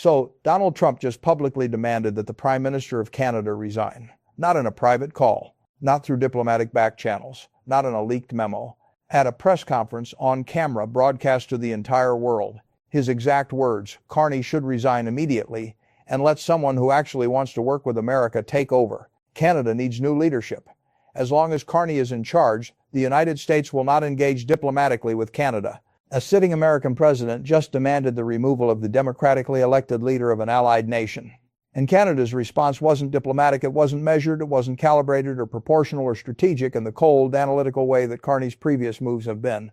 So, Donald Trump just publicly demanded that the Prime Minister of Canada resign. Not in a private call, not through diplomatic back channels, not in a leaked memo. At a press conference on camera broadcast to the entire world, his exact words, Carney should resign immediately and let someone who actually wants to work with America take over. Canada needs new leadership. As long as Carney is in charge, the United States will not engage diplomatically with Canada. A sitting American president just demanded the removal of the democratically elected leader of an allied nation. And Canada's response wasn't diplomatic, it wasn't measured, it wasn't calibrated or proportional or strategic in the cold, analytical way that Carney's previous moves have been.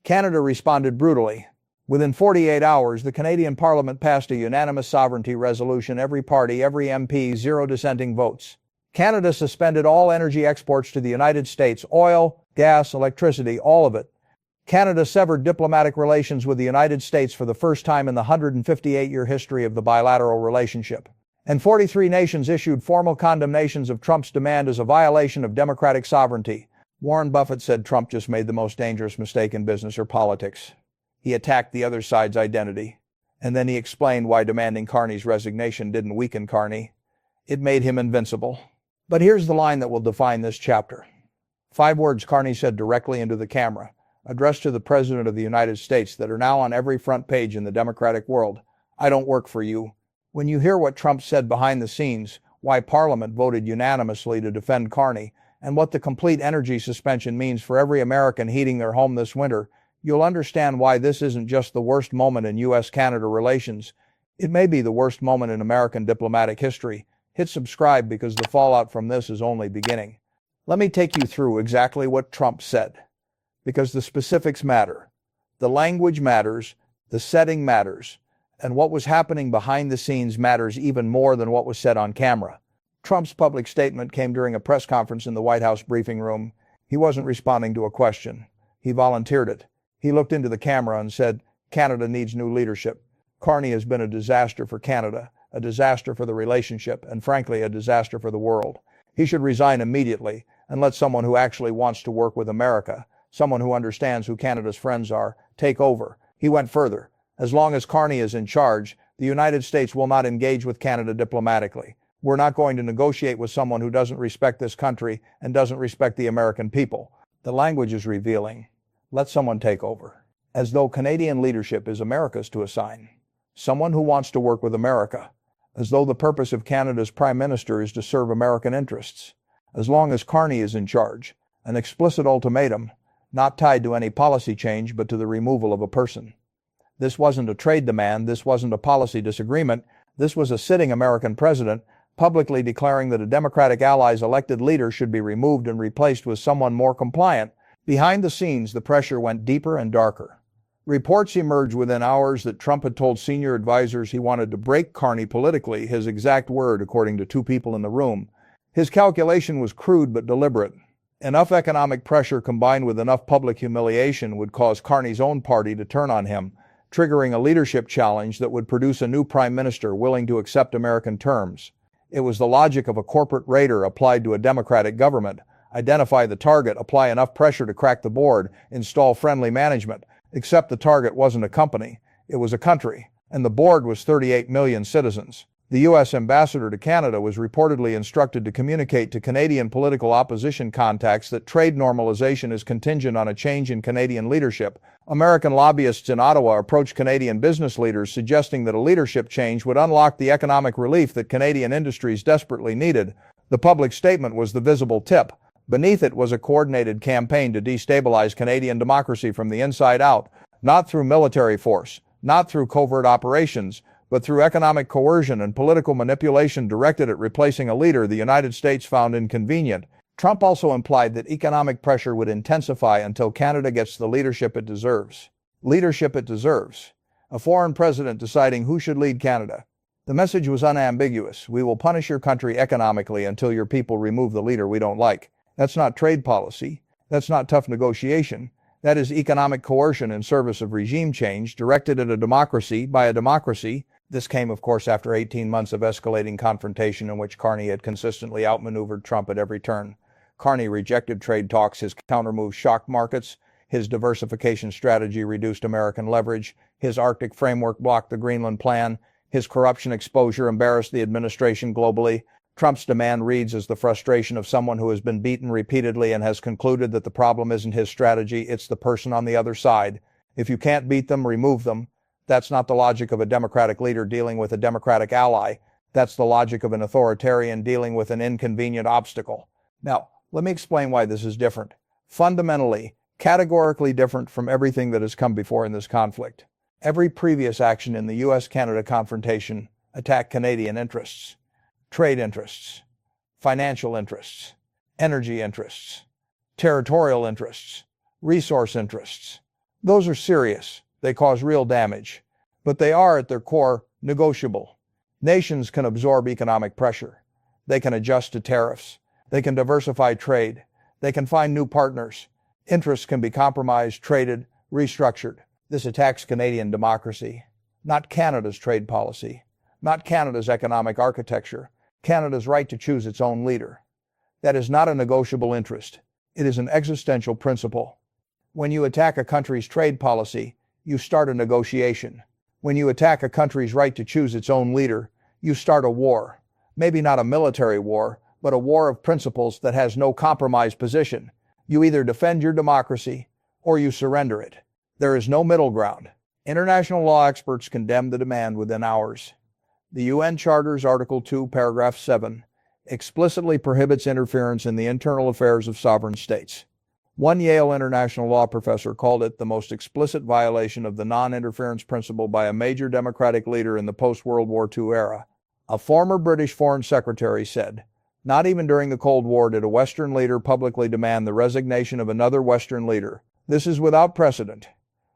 Canada responded brutally. Within 48 hours, the Canadian Parliament passed a unanimous sovereignty resolution, every party, every MP, 0 dissenting votes. Canada suspended all energy exports to the United States, oil, gas, electricity, all of it. Canada severed diplomatic relations with the United States for the first time in the 158-year history of the bilateral relationship. And 43 nations issued formal condemnations of Trump's demand as a violation of democratic sovereignty. Warren Buffett said Trump just made the most dangerous mistake in business or politics. He attacked the other side's identity. And then he explained why demanding Carney's resignation didn't weaken Carney. It made him invincible. But here's the line that will define this chapter. 5 words Carney said directly into the camera, addressed to the President of the United States, that are now on every front page in the democratic world. I don't work for you. When you hear what Trump said behind the scenes, why Parliament voted unanimously to defend Carney, and what the complete energy suspension means for every American heating their home this winter, you'll understand why this isn't just the worst moment in U.S.-Canada relations. It may be the worst moment in American diplomatic history. Hit subscribe because the fallout from this is only beginning. Let me take you through exactly what Trump said. Because the specifics matter. The language matters, the setting matters, and what was happening behind the scenes matters even more than what was said on camera. Trump's public statement came during a press conference in the White House briefing room. He wasn't responding to a question. He volunteered it. He looked into the camera and said, Canada needs new leadership. Carney has been a disaster for Canada, a disaster for the relationship, and frankly, a disaster for the world. He should resign immediately and let someone who actually wants to work with America, someone who understands who Canada's friends are, take over. He went further. As long as Carney is in charge, the United States will not engage with Canada diplomatically. We're not going to negotiate with someone who doesn't respect this country and doesn't respect the American people. The language is revealing. Let someone take over. As though Canadian leadership is America's to assign. Someone who wants to work with America. As though the purpose of Canada's Prime Minister is to serve American interests. As long as Carney is in charge. An explicit ultimatum, not tied to any policy change but to the removal of a person. This wasn't a trade demand, this wasn't a policy disagreement, this was a sitting American president publicly declaring that a Democratic ally's elected leader should be removed and replaced with someone more compliant. Behind the scenes, the pressure went deeper and darker. Reports emerged within hours that Trump had told senior advisors he wanted to break Carney politically, his exact word according to 2 people in the room. His calculation was crude but deliberate. Enough economic pressure combined with enough public humiliation would cause Carney's own party to turn on him, triggering a leadership challenge that would produce a new prime minister willing to accept American terms. It was the logic of a corporate raider applied to a democratic government. Identify the target, apply enough pressure to crack the board, install friendly management. Except the target wasn't a company, it was a country, and the board was 38 million citizens. The U.S. ambassador to Canada was reportedly instructed to communicate to Canadian political opposition contacts that trade normalization is contingent on a change in Canadian leadership. American lobbyists in Ottawa approached Canadian business leaders suggesting that a leadership change would unlock the economic relief that Canadian industries desperately needed. The public statement was the visible tip. Beneath it was a coordinated campaign to destabilize Canadian democracy from the inside out, not through military force, not through covert operations, but through economic coercion and political manipulation directed at replacing a leader the United States found inconvenient. Trump also implied that economic pressure would intensify until Canada gets the leadership it deserves. Leadership it deserves. A foreign president deciding who should lead Canada. The message was unambiguous. We will punish your country economically until your people remove the leader we don't like. That's not trade policy. That's not tough negotiation. That is economic coercion in service of regime change directed at a democracy by a democracy. This came, of course, after 18 months of escalating confrontation in which Carney had consistently outmaneuvered Trump at every turn. Carney rejected trade talks, his countermoves shocked markets, his diversification strategy reduced American leverage, his Arctic framework blocked the Greenland plan, His corruption exposure embarrassed the administration globally. Trump's demand reads as the frustration of someone who has been beaten repeatedly and has concluded that the problem isn't his strategy, it's the person on the other side. If you can't beat them, remove them. That's not the logic of a Democratic leader dealing with a Democratic ally. That's the logic of an authoritarian dealing with an inconvenient obstacle. Now, let me explain why this is different. Fundamentally, categorically different from everything that has come before in this conflict. Every previous action in the U.S.-Canada confrontation attacked Canadian interests, trade interests, financial interests, energy interests, territorial interests, resource interests. Those are serious. They cause real damage. But they are, at their core, negotiable. Nations can absorb economic pressure. They can adjust to tariffs. They can diversify trade. They can find new partners. Interests can be compromised, traded, restructured. This attacks Canadian democracy, not Canada's trade policy, not Canada's economic architecture, Canada's right to choose its own leader. That is not a negotiable interest. It is an existential principle. When you attack a country's trade policy, you start a negotiation. When you attack a country's right to choose its own leader, you start a war. Maybe not a military war, but a war of principles that has no compromise position. You either defend your democracy or you surrender it. There is no middle ground. International law experts condemn the demand within hours. The UN Charter's Article 2, Paragraph 7 explicitly prohibits interference in the internal affairs of sovereign states. One Yale international law professor called it the most explicit violation of the non-interference principle by a major democratic leader in the post-World War II era. A former British Foreign Secretary said, "Not even during the Cold War did a Western leader publicly demand the resignation of another Western leader. This is without precedent."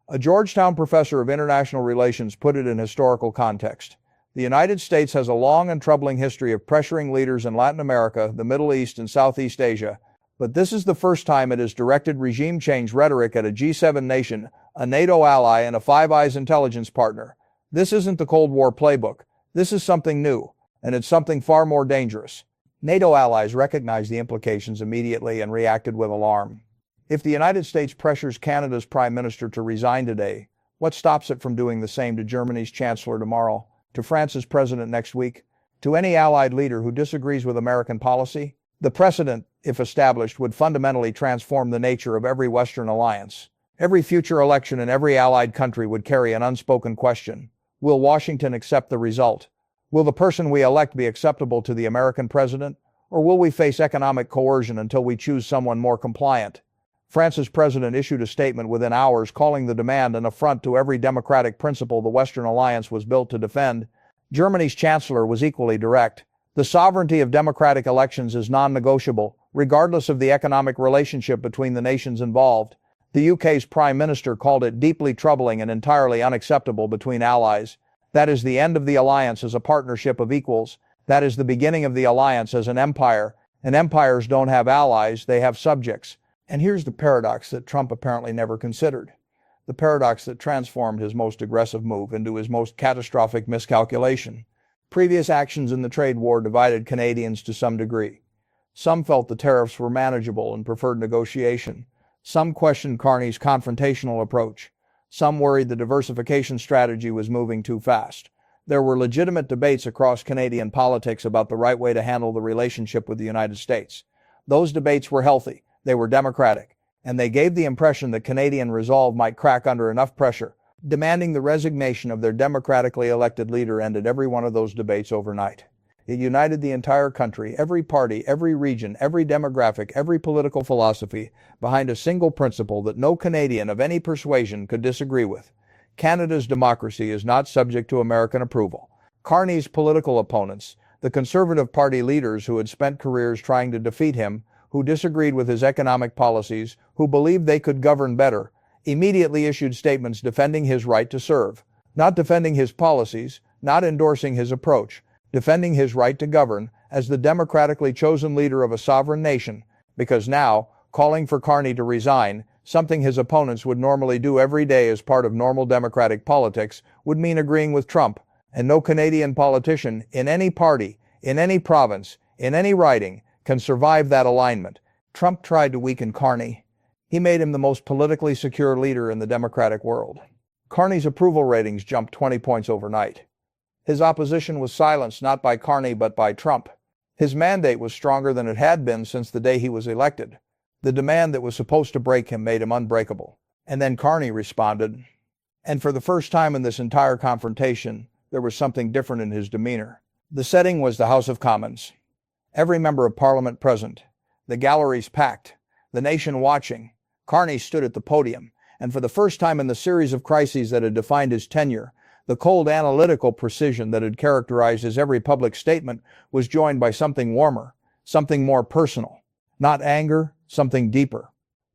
A Georgetown professor of international relations put it in historical context. The United States has a long and troubling history of pressuring leaders in Latin America, the Middle East, and Southeast Asia, but this is the first time it has directed regime change rhetoric at a G7 nation, a NATO ally, and a Five Eyes intelligence partner. This isn't the Cold War playbook. This is something new, and it's something far more dangerous. NATO allies recognized the implications immediately and reacted with alarm. If the United States pressures Canada's Prime Minister to resign today, what stops it from doing the same to Germany's Chancellor tomorrow, to France's President next week, to any allied leader who disagrees with American policy? The precedent, if established, would fundamentally transform the nature of every Western alliance. Every future election in every allied country would carry an unspoken question. Will Washington accept the result? Will the person we elect be acceptable to the American president? Or will we face economic coercion until we choose someone more compliant? France's president issued a statement within hours calling the demand an affront to every democratic principle the Western alliance was built to defend. Germany's chancellor was equally direct. The sovereignty of democratic elections is non-negotiable, regardless of the economic relationship between the nations involved. The UK's Prime Minister called it deeply troubling and entirely unacceptable between allies. That is the end of the alliance as a partnership of equals. That is the beginning of the alliance as an empire. And empires don't have allies, they have subjects. And here's the paradox that Trump apparently never considered. The paradox that transformed his most aggressive move into his most catastrophic miscalculation. Previous actions in the trade war divided Canadians to some degree. Some felt the tariffs were manageable and preferred negotiation. Some questioned Carney's confrontational approach. Some worried the diversification strategy was moving too fast. There were legitimate debates across Canadian politics about the right way to handle the relationship with the United States. Those debates were healthy. They were democratic, and they gave the impression that Canadian resolve might crack under enough pressure. Demanding the resignation of their democratically elected leader ended every one of those debates overnight. It united the entire country, every party, every region, every demographic, every political philosophy, behind a single principle that no Canadian of any persuasion could disagree with. Canada's democracy is not subject to American approval. Carney's political opponents, the Conservative Party leaders who had spent careers trying to defeat him, who disagreed with his economic policies, who believed they could govern better, immediately issued statements defending his right to serve, not defending his policies, not endorsing his approach, defending his right to govern as the democratically chosen leader of a sovereign nation, because now, calling for Carney to resign, something his opponents would normally do every day as part of normal democratic politics, would mean agreeing with Trump, and no Canadian politician, in any party, in any province, in any riding, can survive that alignment. Trump tried to weaken Carney. He made him the most politically secure leader in the democratic world. Carney's approval ratings jumped 20 points overnight. His opposition was silenced not by Carney but by Trump. His mandate was stronger than it had been since the day he was elected. The demand that was supposed to break him made him unbreakable. And then Carney responded. And for the first time in this entire confrontation, there was something different in his demeanor. The setting was the House of Commons. Every member of Parliament present, the galleries packed, the nation watching. Carney stood at the podium, and for the first time in the series of crises that had defined his tenure, the cold analytical precision that had characterized his every public statement was joined by something warmer, something more personal. Not anger, something deeper.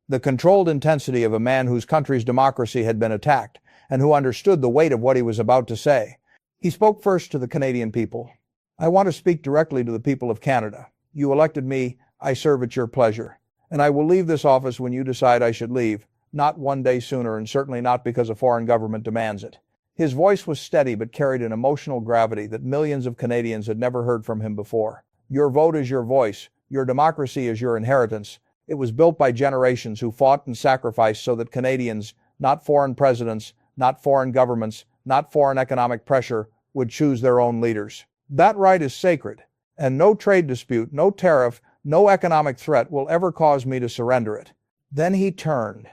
The controlled intensity of a man whose country's democracy had been attacked, and who understood the weight of what he was about to say. He spoke first to the Canadian people. I want to speak directly to the people of Canada. You elected me, I serve at your pleasure. And I will leave this office when you decide I should leave, not one day sooner, and certainly not because a foreign government demands it. His voice was steady but carried an emotional gravity that millions of Canadians had never heard from him before. Your vote is your voice. Your democracy is your inheritance. It was built by generations who fought and sacrificed so that Canadians, not foreign presidents, not foreign governments, not foreign economic pressure, would choose their own leaders. That right is sacred, and no trade dispute, no tariff, no economic threat will ever cause me to surrender it. Then he turned,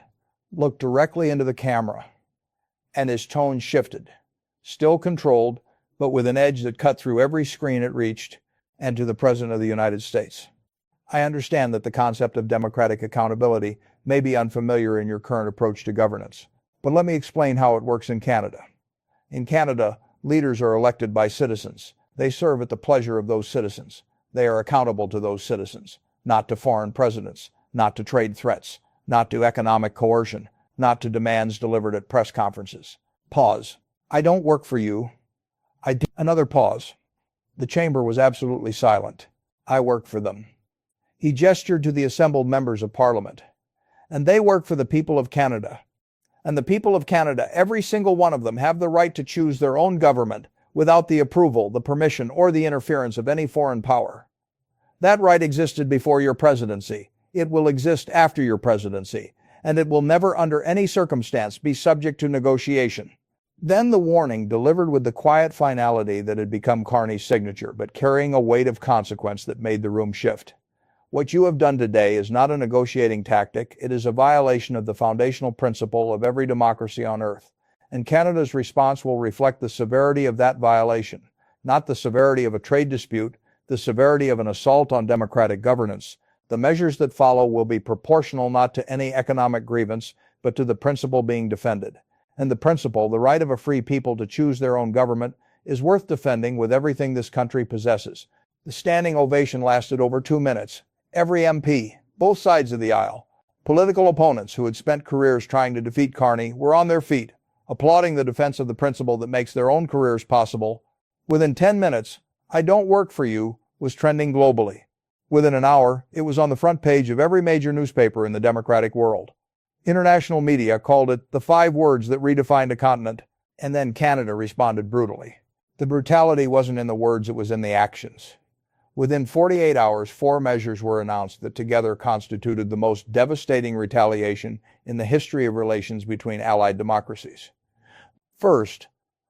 looked directly into the camera, and his tone shifted, still controlled, but with an edge that cut through every screen it reached, and to the President of the United States. I understand that the concept of democratic accountability may be unfamiliar in your current approach to governance, but let me explain how it works in Canada. In Canada, leaders are elected by citizens. They serve at the pleasure of those citizens. They are accountable to those citizens, not to foreign presidents, not to trade threats, not to economic coercion, not to demands delivered at press conferences. Pause. I don't work for you. Another pause. The chamber was absolutely silent. I work for them. He gestured to the assembled members of Parliament. And they work for the people of Canada. And the people of Canada, every single one of them, have the right to choose their own government without the approval, the permission, or the interference of any foreign power. That right existed before your presidency. It will exist after your presidency, and it will never under any circumstance be subject to negotiation. Then the warning, delivered with the quiet finality that had become Carney's signature, but carrying a weight of consequence that made the room shift. What you have done today is not a negotiating tactic. It is a violation of the foundational principle of every democracy on earth. And Canada's response will reflect the severity of that violation, not the severity of a trade dispute, the severity of an assault on democratic governance. The measures that follow will be proportional not to any economic grievance, but to the principle being defended. And the principle, the right of a free people to choose their own government, is worth defending with everything this country possesses. The standing ovation lasted over 2 minutes. Every MP, both sides of the aisle, political opponents who had spent careers trying to defeat Carney, were on their feet, applauding the defense of the principle that makes their own careers possible. Within 10 minutes, I don't work for you was trending globally. Within an hour, it was on the front page of every major newspaper in the democratic world. International media called it the 5 words that redefined a continent, and then Canada responded brutally. The brutality wasn't in the words, it was in the actions. Within 48 hours, 4 measures were announced that together constituted the most devastating retaliation in the history of relations between allied democracies. First,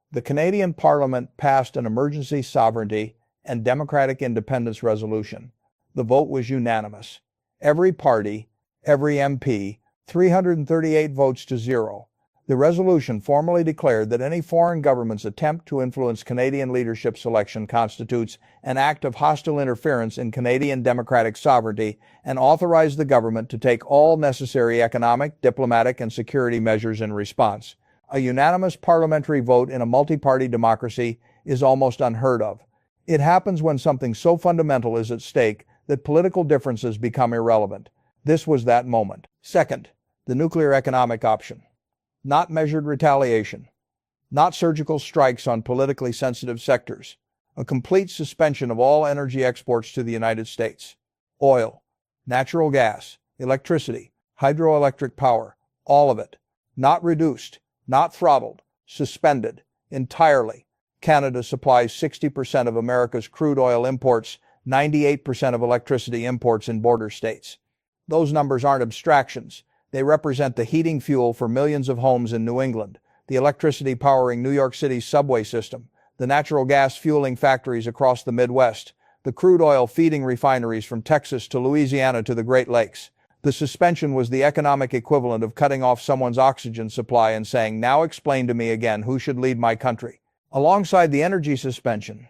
the Canadian Parliament passed an emergency sovereignty and democratic independence resolution. The vote was unanimous. Every party, every MP, 338 votes to 0. The resolution formally declared that any foreign government's attempt to influence Canadian leadership selection constitutes an act of hostile interference in Canadian democratic sovereignty and authorized the government to take all necessary economic, diplomatic, and security measures in response. A unanimous parliamentary vote in a multi-party democracy is almost unheard of. It happens when something so fundamental is at stake that political differences become irrelevant. This was that moment. Second, the nuclear economic option. Not measured retaliation, not surgical strikes on politically sensitive sectors, a complete suspension of all energy exports to the United States. Oil, natural gas, electricity, hydroelectric power, all of it. Not reduced, not throttled, suspended, entirely. Canada supplies 60% of America's crude oil imports, 98% of electricity imports in border states. Those numbers aren't abstractions. They represent the heating fuel for millions of homes in New England, the electricity powering New York City's subway system, the natural gas fueling factories across the Midwest, the crude oil feeding refineries from Texas to Louisiana to the Great Lakes. The suspension was the economic equivalent of cutting off someone's oxygen supply and saying, "Now explain to me again who should lead my country." Alongside the energy suspension,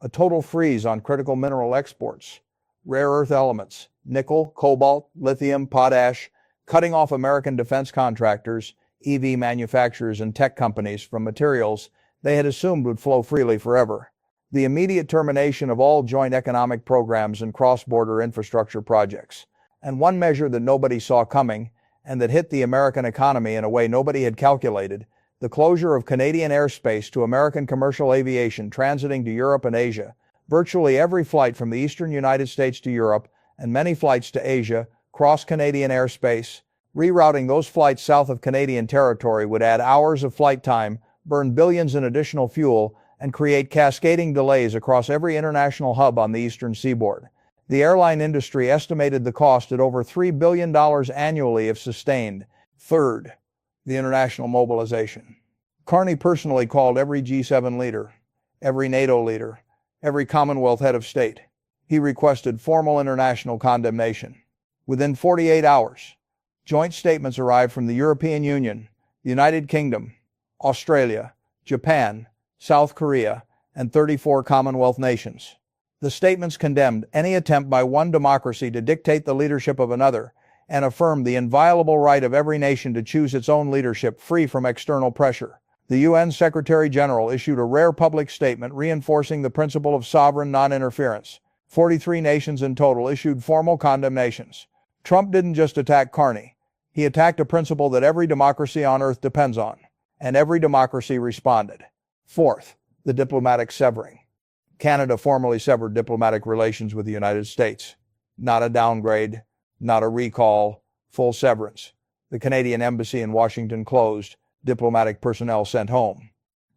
a total freeze on critical mineral exports, rare earth elements, nickel, cobalt, lithium, potash, cutting off American defense contractors, EV manufacturers, and tech companies from materials they had assumed would flow freely forever. The immediate termination of all joint economic programs and cross-border infrastructure projects. And one measure that nobody saw coming, and that hit the American economy in a way nobody had calculated, the closure of Canadian airspace to American commercial aviation transiting to Europe and Asia. Virtually every flight from the eastern United States to Europe, and many flights to Asia, cross Canadian airspace. Rerouting those flights south of Canadian territory would add hours of flight time, burn billions in additional fuel, and create cascading delays across every international hub on the eastern seaboard. The airline industry estimated the cost at over $3 billion annually if sustained. Third, the international mobilization. Carney personally called every G7 leader, every NATO leader, every Commonwealth head of state. He requested formal international condemnation. Within 48 hours, joint statements arrived from the European Union, the United Kingdom, Australia, Japan, South Korea, and 34 Commonwealth nations. The statements condemned any attempt by one democracy to dictate the leadership of another and affirmed the inviolable right of every nation to choose its own leadership free from external pressure. The UN Secretary General issued a rare public statement reinforcing the principle of sovereign non-interference. 43 nations in total issued formal condemnations. Trump didn't just attack Carney. He attacked a principle that every democracy on earth depends on, and every democracy responded. Fourth, the diplomatic severing. Canada formally severed diplomatic relations with the United States. Not a downgrade, not a recall, full severance. The Canadian embassy in Washington closed, diplomatic personnel sent home.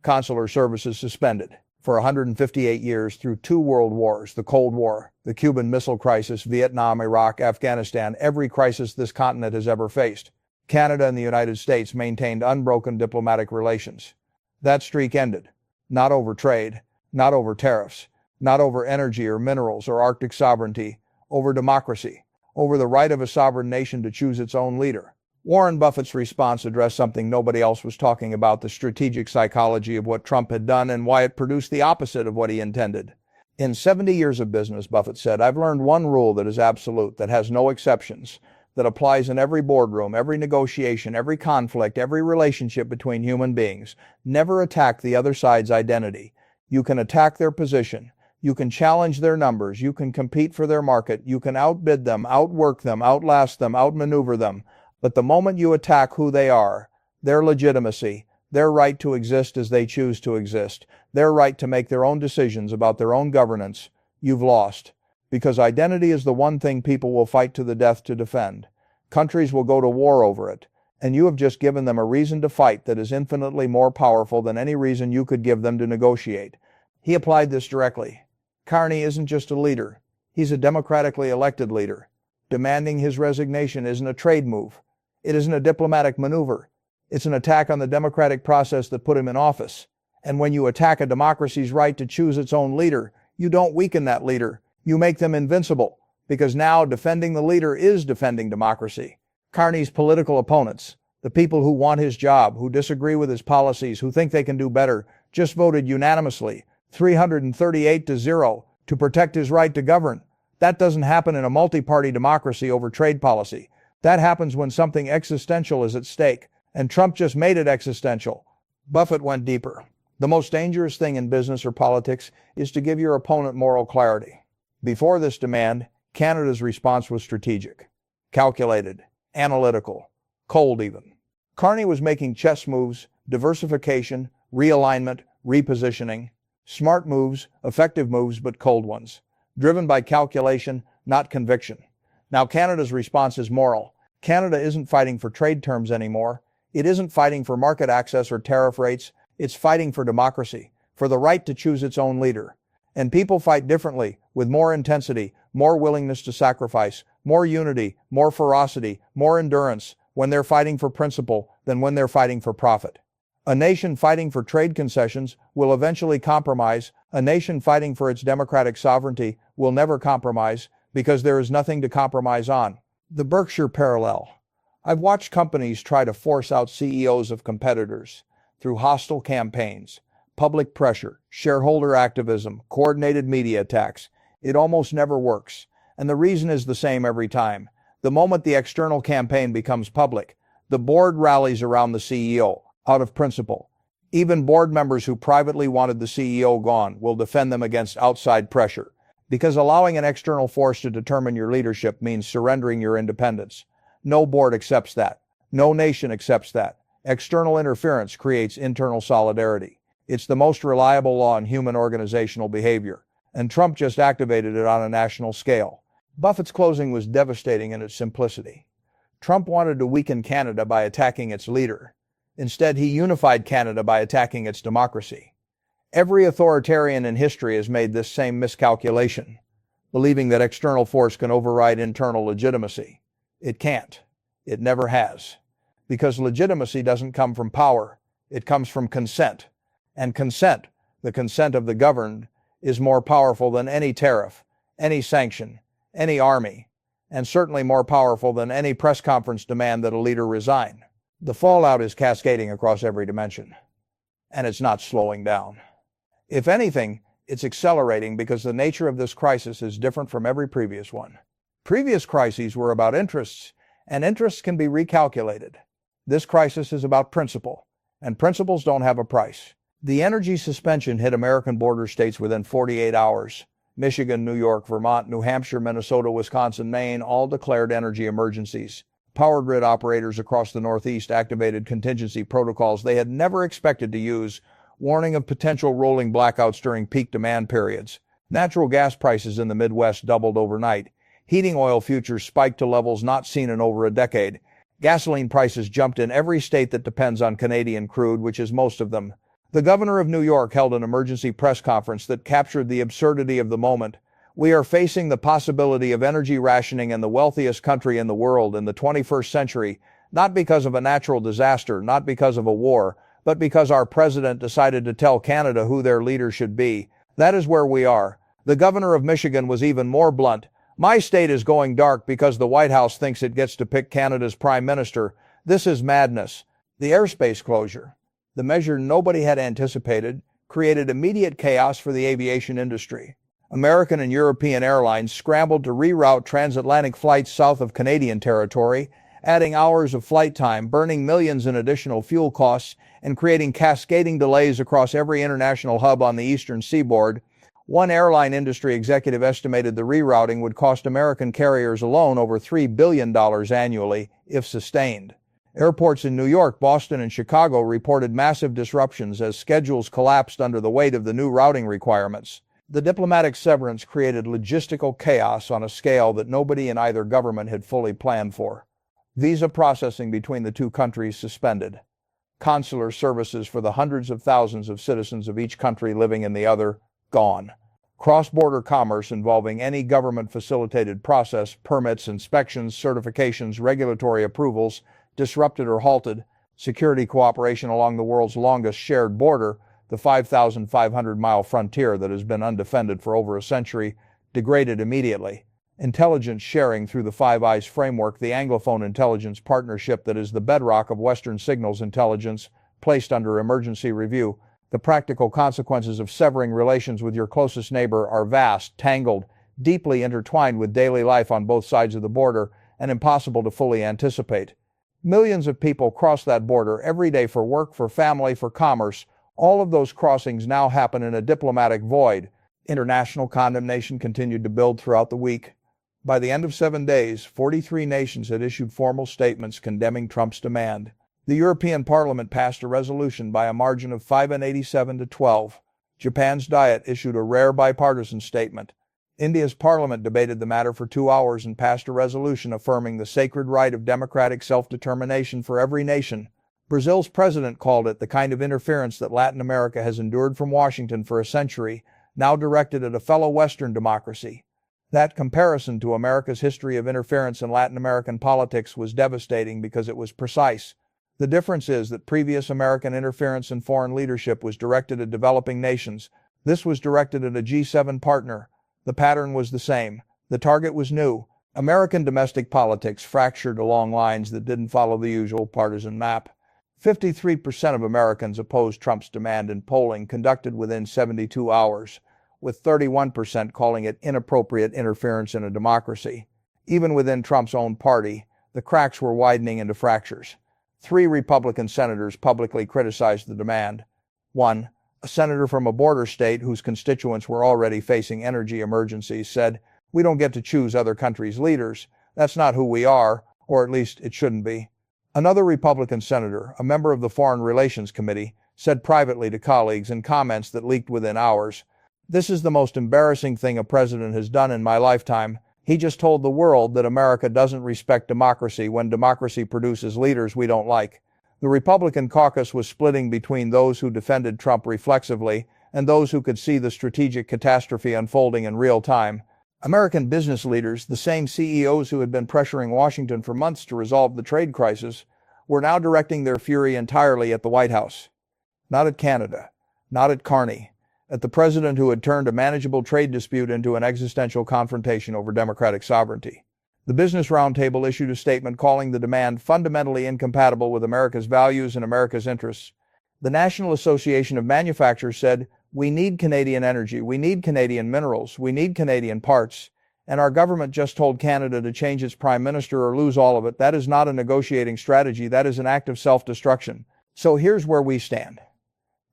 Consular services suspended. For 158 years through 2 world wars, the Cold War, the Cuban Missile Crisis, Vietnam, Iraq, Afghanistan, every crisis this continent has ever faced, Canada and the United States maintained unbroken diplomatic relations. That streak ended. Not over trade, not over tariffs, not over energy or minerals or Arctic sovereignty, over democracy, over the right of a sovereign nation to choose its own leader. Warren Buffett's response addressed something nobody else was talking about, the strategic psychology of what Trump had done and why it produced the opposite of what he intended. In 70 years of business, Buffett said, I've learned one rule that is absolute, that has no exceptions, that applies in every boardroom, every negotiation, every conflict, every relationship between human beings. Never attack the other side's identity. You can attack their position. You can challenge their numbers. You can compete for their market. You can outbid them, outwork them, outlast them, outmaneuver them. But the moment you attack who they are, their legitimacy, their right to exist as they choose to exist, their right to make their own decisions about their own governance, you've lost. Because identity is the one thing people will fight to the death to defend. Countries will go to war over it, and you have just given them a reason to fight that is infinitely more powerful than any reason you could give them to negotiate. He applied this directly. Carney isn't just a leader. He's a democratically elected leader. Demanding his resignation isn't a trade move. It isn't a diplomatic maneuver. It's an attack on the democratic process that put him in office. And when you attack a democracy's right to choose its own leader, you don't weaken that leader. You make them invincible, because now defending the leader is defending democracy. Carney's political opponents, the people who want his job, who disagree with his policies, who think they can do better, just voted unanimously, 338-0, to protect his right to govern. That doesn't happen in a multi-party democracy over trade policy. That happens when something existential is at stake, and Trump just made it existential. Buffett went deeper. The most dangerous thing in business or politics is to give your opponent moral clarity. Before this demand, Canada's response was strategic, calculated, analytical, cold even. Carney was making chess moves, diversification, realignment, repositioning, smart moves, effective moves, but cold ones, driven by calculation, not conviction. Now Canada's response is moral. Canada isn't fighting for trade terms anymore. It isn't fighting for market access or tariff rates. It's fighting for democracy, for the right to choose its own leader. And people fight differently, with more intensity, more willingness to sacrifice, more unity, more ferocity, more endurance, when they're fighting for principle than when they're fighting for profit. A nation fighting for trade concessions will eventually compromise. A nation fighting for its democratic sovereignty will never compromise because there is nothing to compromise on. The Berkshire parallel. I've watched companies try to force out CEOs of competitors through hostile campaigns, public pressure, shareholder activism, coordinated media attacks. It almost never works. And the reason is the same every time. The moment the external campaign becomes public, the board rallies around the CEO, out of principle. Even board members who privately wanted the CEO gone will defend them against outside pressure, because allowing an external force to determine your leadership means surrendering your independence. No board accepts that. No nation accepts that. External interference creates internal solidarity. It's the most reliable law in human organizational behavior, and Trump just activated it on a national scale. Buffett's closing was devastating in its simplicity. Trump wanted to weaken Canada by attacking its leader. Instead, he unified Canada by attacking its democracy. Every authoritarian in history has made this same miscalculation, believing that external force can override internal legitimacy. It can't. It never has. Because legitimacy doesn't come from power. It comes from consent. And consent, the consent of the governed, is more powerful than any tariff, any sanction, any army, and certainly more powerful than any press conference demand that a leader resign. The fallout is cascading across every dimension, and it's not slowing down. If anything, it's accelerating because the nature of this crisis is different from every previous one. Previous crises were about interests, and interests can be recalculated. This crisis is about principle, and principles don't have a price. The energy suspension hit American border states within 48 hours. Michigan, New York, Vermont, New Hampshire, Minnesota, Wisconsin, Maine all declared energy emergencies. Power grid operators across the Northeast activated contingency protocols they had never expected to use, warning of potential rolling blackouts during peak demand periods. Natural gas prices in the Midwest doubled overnight. Heating oil futures spiked to levels not seen in over a decade. Gasoline prices jumped in every state that depends on Canadian crude, which is most of them. The governor of New York held an emergency press conference that captured the absurdity of the moment. We are facing the possibility of energy rationing in the wealthiest country in the world in the 21st century, not because of a natural disaster, not because of a war, but because our president decided to tell Canada who their leader should be. That is where we are. The governor of Michigan was even more blunt. My state is going dark because the White House thinks it gets to pick Canada's prime minister. This is madness. The airspace closure, the measure nobody had anticipated, created immediate chaos for the aviation industry. American and European airlines scrambled to reroute transatlantic flights south of Canadian territory, adding hours of flight time, burning millions in additional fuel costs, and creating cascading delays across every international hub on the eastern seaboard. One airline industry executive estimated the rerouting would cost American carriers alone over $3 billion annually, if sustained. Airports in New York, Boston, and Chicago reported massive disruptions as schedules collapsed under the weight of the new routing requirements. The diplomatic severance created logistical chaos on a scale that nobody in either government had fully planned for. Visa processing between the two countries suspended. Consular services for the hundreds of thousands of citizens of each country living in the other gone. Cross-border commerce involving any government-facilitated process, permits, inspections, certifications, regulatory approvals, disrupted or halted. Security cooperation along the world's longest shared border, the 5,500-mile frontier that has been undefended for over a century, degraded immediately. Intelligence sharing through the Five Eyes framework, the Anglophone intelligence partnership that is the bedrock of Western signals intelligence, placed under emergency review. The practical consequences of severing relations with your closest neighbor are vast, tangled, deeply intertwined with daily life on both sides of the border, and impossible to fully anticipate. Millions of people cross that border every day for work, for family, for commerce. All of those crossings now happen in a diplomatic void. International condemnation continued to build throughout the week. By the end of 7 days, 43 nations had issued formal statements condemning Trump's demand. The European Parliament passed a resolution by a margin of 587 to 12. Japan's Diet issued a rare bipartisan statement. India's parliament debated the matter for 2 hours and passed a resolution affirming the sacred right of democratic self-determination for every nation. Brazil's president called it the kind of interference that Latin America has endured from Washington for a century, now directed at a fellow Western democracy. That comparison to America's history of interference in Latin American politics was devastating because it was precise. The difference is that previous American interference in foreign leadership was directed at developing nations. This was directed at a G7 partner. The pattern was the same. The target was new. American domestic politics fractured along lines that didn't follow the usual partisan map. 53% of Americans opposed Trump's demand in polling conducted within 72 hours, with 31% calling it inappropriate interference in a democracy. Even within Trump's own party, the cracks were widening into fractures. 3 Republican senators publicly criticized the demand. 1. A senator from a border state whose constituents were already facing energy emergencies said, "We don't get to choose other countries' leaders. That's not who we are, or at least it shouldn't be." Another Republican senator, a member of the Foreign Relations Committee, said privately to colleagues in comments that leaked within hours, "This is the most embarrassing thing a president has done in my lifetime. He just told the world that America doesn't respect democracy when democracy produces leaders we don't like." The Republican caucus was splitting between those who defended Trump reflexively and those who could see the strategic catastrophe unfolding in real time. American business leaders, the same CEOs who had been pressuring Washington for months to resolve the trade crisis, were now directing their fury entirely at the White House. Not at Canada, not at Carney, at the president who had turned a manageable trade dispute into an existential confrontation over democratic sovereignty. The Business Roundtable issued a statement calling the demand fundamentally incompatible with America's values and America's interests. The National Association of Manufacturers said, "We need Canadian energy, we need Canadian minerals, we need Canadian parts, and our government just told Canada to change its prime minister or lose all of it. That is not a negotiating strategy, that is an act of self-destruction." So here's where we stand.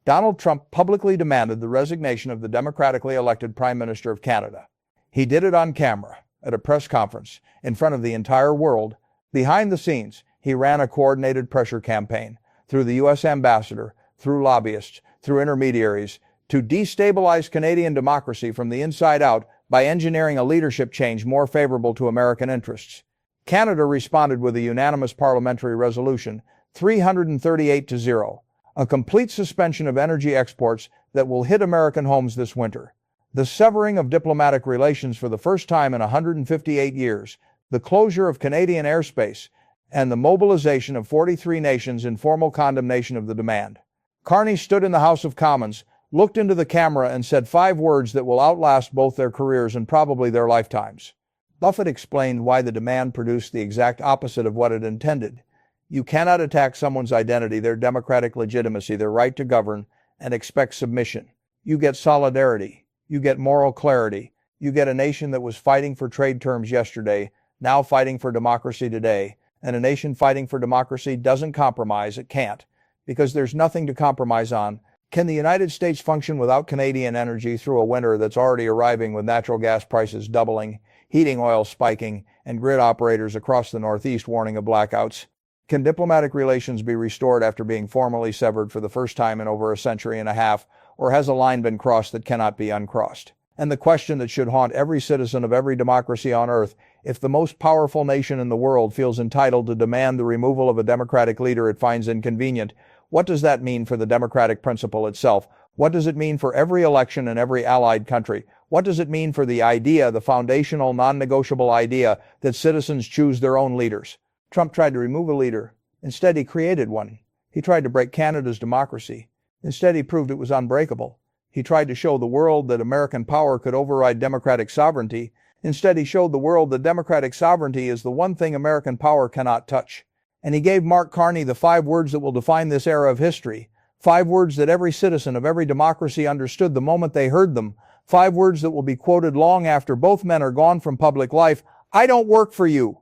Donald Trump publicly demanded the resignation of the democratically elected Prime Minister of Canada. He did it on camera, at a press conference, in front of the entire world. Behind the scenes, he ran a coordinated pressure campaign, through the U.S. ambassador, through lobbyists, through intermediaries, to destabilize Canadian democracy from the inside out by engineering a leadership change more favorable to American interests. Canada responded with a unanimous parliamentary resolution, 338-0, a complete suspension of energy exports that will hit American homes this winter. The severing of diplomatic relations for the first time in 158 years, the closure of Canadian airspace, and the mobilization of 43 nations in formal condemnation of the demand. Carney stood in the House of Commons, looked into the camera and said 5 words that will outlast both their careers and probably their lifetimes. Buffett explained why the demand produced the exact opposite of what it intended. You cannot attack someone's identity, their democratic legitimacy, their right to govern, and expect submission. You get solidarity. You get moral clarity. You get a nation that was fighting for trade terms yesterday, now fighting for democracy today. And a nation fighting for democracy doesn't compromise. It can't, because there's nothing to compromise on. Can the United States function without Canadian energy through a winter that's already arriving with natural gas prices doubling, heating oil spiking, and grid operators across the Northeast warning of blackouts? Can diplomatic relations be restored after being formally severed for the first time in over a century and a half, or has a line been crossed that cannot be uncrossed? And the question that should haunt every citizen of every democracy on earth: if the most powerful nation in the world feels entitled to demand the removal of a democratic leader it finds inconvenient, what does that mean for the democratic principle itself? What does it mean for every election in every allied country? What does it mean for the idea, the foundational, non-negotiable idea, that citizens choose their own leaders? Trump tried to remove a leader. Instead, he created one. He tried to break Canada's democracy. Instead, he proved it was unbreakable. He tried to show the world that American power could override democratic sovereignty. Instead, he showed the world that democratic sovereignty is the one thing American power cannot touch. And he gave Mark Carney the 5 words that will define this era of history. 5 words that every citizen of every democracy understood the moment they heard them. 5 words that will be quoted long after both men are gone from public life. I don't work for you.